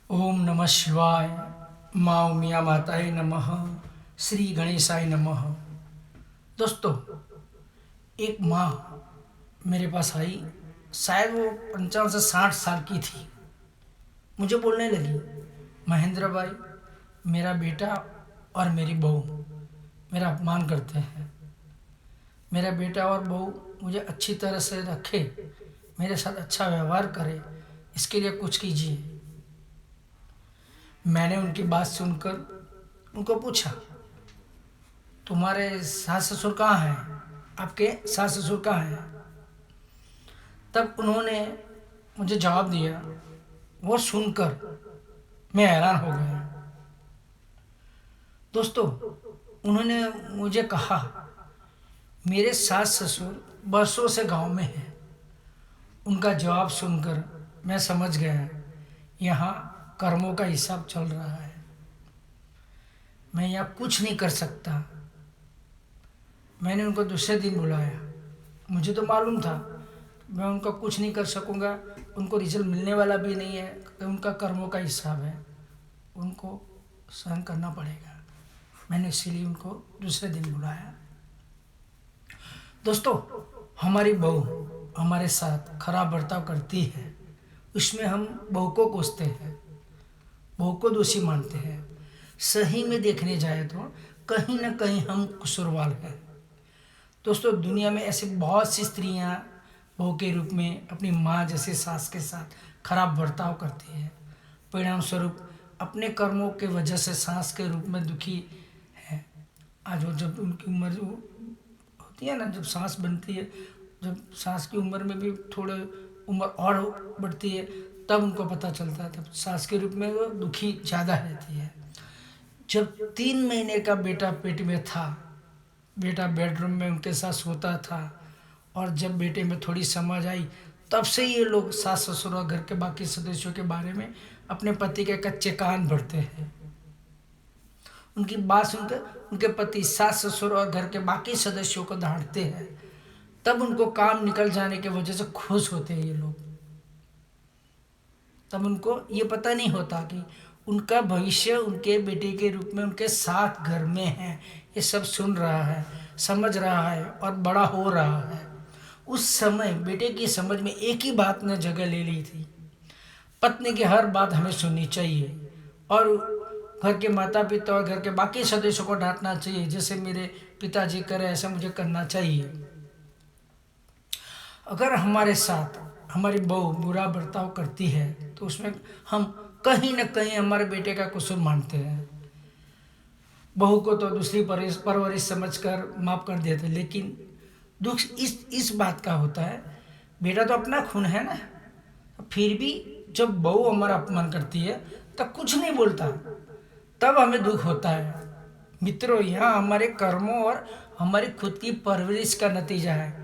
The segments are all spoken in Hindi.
ओम नमः शिवाय। माँ उमिया माताए नमः। श्री गणेशाय नमः। दोस्तों, एक माँ मेरे पास आई। शायद वो 55 से 60 साल की थी। मुझे बोलने लगी, महेंद्र भाई, मेरा बेटा और मेरी बहू मेरा अपमान करते हैं। मेरा बेटा और बहू मुझे अच्छी तरह से रखे, मेरे साथ अच्छा व्यवहार करे, इसके लिए कुछ कीजिए। मैंने उनकी बात सुनकर उनको पूछा, तुम्हारे सास ससुर कहाँ हैं? आपके सास ससुर कहाँ हैं? तब उन्होंने मुझे जवाब दिया। वो सुनकर मैं हैरान हो गया। दोस्तों, उन्होंने मुझे कहा, मेरे सास ससुर बरसों से गांव में हैं। उनका जवाब सुनकर मैं समझ गया, यहाँ कर्मों का हिसाब चल रहा है। मैं यहाँ कुछ नहीं कर सकता। मैंने उनको दूसरे दिन बुलाया। मुझे तो मालूम था मैं उनका कुछ नहीं कर सकूँगा, उनको रिजल्ट मिलने वाला भी नहीं है, उनका कर्मों का हिसाब है, उनको सहन करना पड़ेगा। मैंने इसीलिए उनको दूसरे दिन बुलाया। दोस्तों, हमारी बहू हमारे साथ खराब बर्ताव करती है, उसमें हम बहू को कोसते हैं, बहू को दोषी मानते हैं। सही में देखने जाए तो कहीं ना कहीं हम कसूरवार हैं। दोस्तों, दुनिया में ऐसी बहुत सी स्त्रियां बहू के रूप में अपनी माँ जैसे सास के साथ खराब बर्ताव करती है। परिणाम स्वरूप अपने कर्मों के वजह से सास के रूप में दुखी है। आज वो जब उनकी उम्र जो होती है ना, जब सास बनती है, जब सास की उम्र में भी थोड़े उम्र और बढ़ती है, तब उनको पता चलता है, तब सास के रूप में वो दुखी ज़्यादा रहती है। जब 3 महीने का बेटा पेट में था, बेटा बेडरूम में उनके साथ सोता था, और जब बेटे में थोड़ी समझ आई, तब से ये लोग सास ससुर और घर के बाकी सदस्यों के बारे में अपने पति के कच्चे कान भरते हैं। उनकी बात सुनकर उनके पति सास ससुर और घर के बाकी सदस्यों को डांटते हैं। तब उनको काम निकल जाने की वजह से खुश होते हैं ये लोग। तब उनको ये पता नहीं होता कि उनका भविष्य उनके बेटे के रूप में उनके साथ घर में है। ये सब सुन रहा है, समझ रहा है और बड़ा हो रहा है। उस समय बेटे की समझ में एक ही बात ने जगह ले ली थी, पत्नी की हर बात हमें सुननी चाहिए और घर के माता पिता और घर के बाकी सदस्यों को डांटना चाहिए। जैसे मेरे पिताजी करे ऐसा मुझे करना चाहिए। अगर हमारे साथ हमारी बहू बुरा बर्ताव करती है तो उसमें हम कहीं न कहीं हमारे बेटे का कसूर मानते हैं। बहू को तो दूसरी परवरिश समझकर माफ कर देते, लेकिन दुख इस बात का होता है, बेटा तो अपना खून है ना, फिर भी जब बहू हमारा अपमान करती है तब कुछ नहीं बोलता, तब हमें दुख होता है। मित्रों, यहाँ हमारे कर्मों और हमारी खुद की परवरिश का नतीजा है।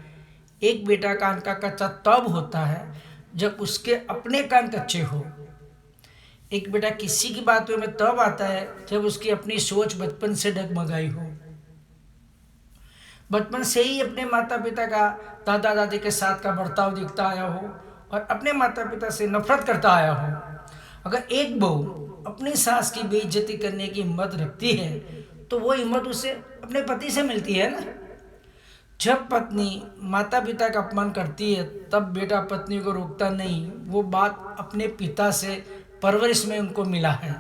एक बेटा कान का कच्चा तब होता है जब उसके अपने कान कच्चे हो। एक बेटा किसी की बातों में तब आता है जब उसकी अपनी सोच बचपन से डगमगाई हो, बचपन से ही अपने माता पिता का, दादा दादी के साथ का बर्ताव दिखता आया हो और अपने माता पिता से नफरत करता आया हो। अगर एक बहू अपनी सास की बेइज्जती करने की हिम्मत रखती है तो वो हिम्मत उसे अपने पति से मिलती है ना। जब पत्नी माता पिता का अपमान करती है तब बेटा पत्नी को रोकता नहीं, वो बात अपने पिता से परवरिश में उनको मिला है,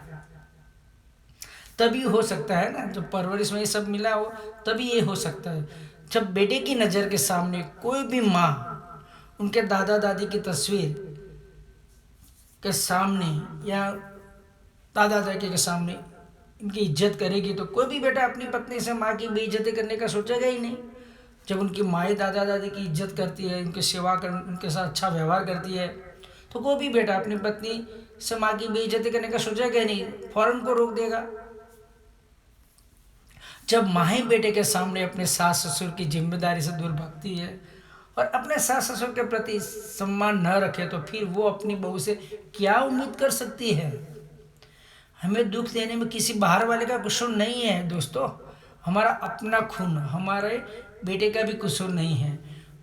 तभी हो सकता है ना। जब परवरिश में ये सब मिला हो तभी ये हो सकता है। जब बेटे की नज़र के सामने कोई भी माँ उनके दादा दादी की तस्वीर के सामने या दादा दादी के सामने इनकी इज्जत करेगी तो कोई भी बेटा अपनी पत्नी से माँ की बेइज्जती करने का सोचेगा ही नहीं। जब उनकी माँ दादा दादी की इज्जत करती है, उनकी सेवा कर, उनके साथ अच्छा व्यवहार करती है, तो कोई भी बेटा अपनी पत्नी से माँ की बेइज्जती करने का सोचेगा ही नहीं, फौरन को रोक देगा। जब माँ ही बेटे के सामने अपने सास ससुर की जिम्मेदारी से दूर भागती है और अपने सास ससुर के प्रति सम्मान न रखे तो फिर वो अपनी बहू से क्या उम्मीद कर सकती है। हमें दुख देने में किसी बाहर वाले का कसूर नहीं है दोस्तों, हमारा अपना खून, हमारे बेटे का भी कसूर नहीं है।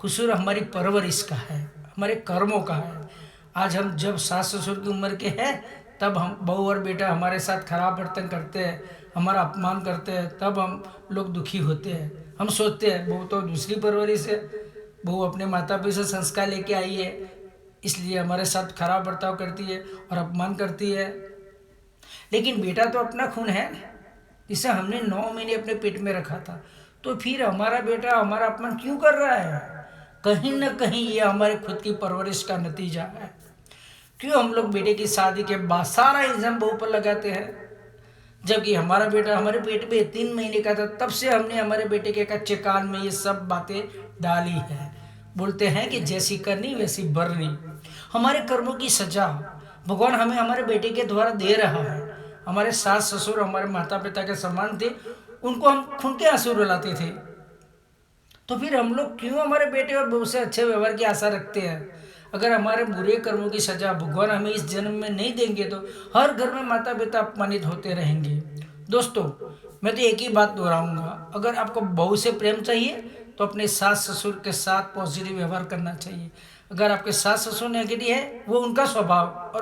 कसूर हमारी परवरिश का है, हमारे कर्मों का है। आज हम जब सास ससुर की उम्र के हैं तब हम बहू और बेटा हमारे साथ खराब बर्तन करते हैं, हमारा अपमान करते हैं, तब हम लोग दुखी होते हैं। हम सोचते हैं बहू तो दूसरी परवरिश है, बहू अपने माता पिता से संस्कार लेके आई है, इसलिए हमारे साथ खराब बर्ताव करती है और अपमान करती है। लेकिन बेटा तो अपना खून है, जिसे हमने 9 महीने अपने पेट में रखा था, तो फिर हमारा बेटा हमारा अपमान क्यों कर रहा है? कहीं ना कहीं ये हमारे खुद की परवरिश का नतीजा है। क्यों हम लोग बेटे की शादी के बाद सारा इल्जाम बहू पर लगाते हैं, जबकि हमारा बेटा हमारे पेट में 3 महीने का था तब से हमने हमारे बेटे के कच्चे कान में ये सब बातें डाली है। बोलते हैं कि जैसी करनी वैसी भरनी। हमारे कर्मों की सजा भगवान हमें हमारे बेटे के द्वारा दे रहा है। हमारे सास ससुर हमारे माता पिता के समान थे, उनको हम खून के आंसू रुलाते थे, तो फिर हम लोग क्यों हमारे बेटे और बहू से अच्छे व्यवहार की आशा रखते हैं? अगर हमारे बुरे कर्मों की सजा भगवान हमें इस जन्म में नहीं देंगे तो हर घर में माता पिता अपमानित होते रहेंगे। दोस्तों, मैं तो एक ही बात दोहराऊंगा, अगर आपको बहू से प्रेम चाहिए तो अपने सास ससुर के साथ पॉजिटिव व्यवहार करना चाहिए। अगर आपके सास ससुर नेगेटिव है, वो उनका स्वभाव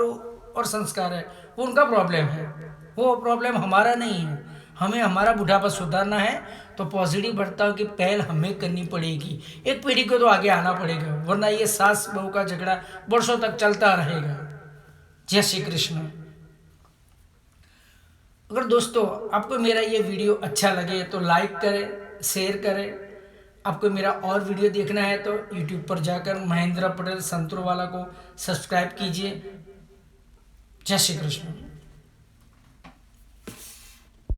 और संस्कार है, वो उनका प्रॉब्लम है, वो प्रॉब्लम हमारा नहीं है। हमें हमारा बुढ़ापा सुधारना है तो पॉजिटिव बर्ताव की पहल हमें करनी पड़ेगी। एक पीढ़ी को तो आगे आना पड़ेगा, वरना ये सास बहू का झगड़ा वर्षों तक चलता रहेगा। जय श्री कृष्ण। अगर दोस्तों आपको मेरा ये वीडियो अच्छा लगे तो लाइक करें, शेयर करें। आपको मेरा और वीडियो देखना है तो यूट्यूब पर जाकर महेंद्र पटेल संतुरवाला को सब्सक्राइब कीजिए। जय श्री कृष्ण।